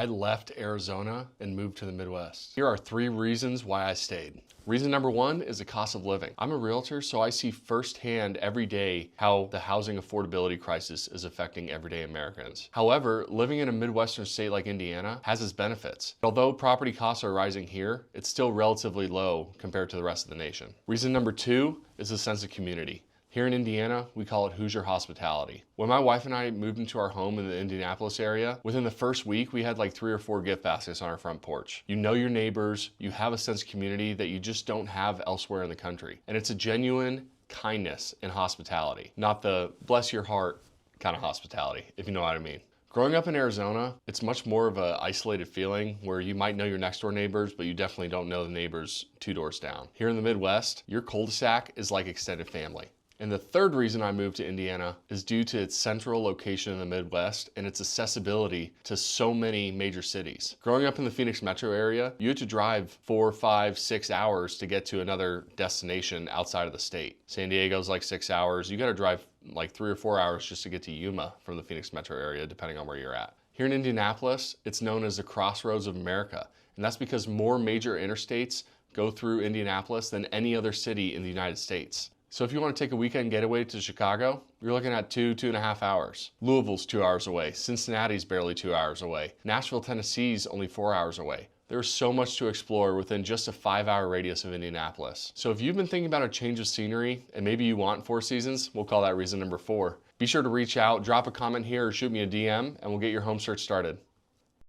I left Arizona and moved to the Midwest. Here are 3 reasons why I stayed. Reason number 1 is the cost of living. I'm a realtor, so I see firsthand every day how the housing affordability crisis is affecting everyday Americans. However, living in a Midwestern state like Indiana has its benefits. Although property costs are rising here, it's still relatively low compared to the rest of the nation. Reason number 2 is a sense of community. Here in Indiana, we call it Hoosier hospitality. When my wife and I moved into our home in the Indianapolis area, within the first week, we had like 3 or 4 gift baskets on our front porch. You know your neighbors, you have a sense of community that you just don't have elsewhere in the country. And it's a genuine kindness in hospitality, not the bless your heart kind of hospitality, if you know what I mean. Growing up in Arizona, it's much more of an isolated feeling where you might know your next door neighbors, but you definitely don't know the neighbors 2 doors down. Here in the Midwest, your cul-de-sac is like extended family. And the third reason I moved to Indiana is due to its central location in the Midwest and its accessibility to so many major cities. Growing up in the Phoenix metro area, you had to drive 4, 5, 6 hours to get to another destination outside of the state. San Diego's like 6 hours. You gotta drive like 3 or 4 hours just to get to Yuma from the Phoenix metro area, depending on where you're at. Here in Indianapolis, it's known as the Crossroads of America. And that's because more major interstates go through Indianapolis than any other city in the United States. So if you want to take a weekend getaway to Chicago, you're looking at 2.5 hours. Louisville's 2 hours away. Cincinnati's barely 2 hours away. Nashville, Tennessee's only 4 hours away. There's so much to explore within just a 5-hour radius of Indianapolis. So if you've been thinking about a change of scenery and maybe you want 4 seasons, we'll call that reason number 4. Be sure to reach out, drop a comment here, or shoot me a DM, and we'll get your home search started.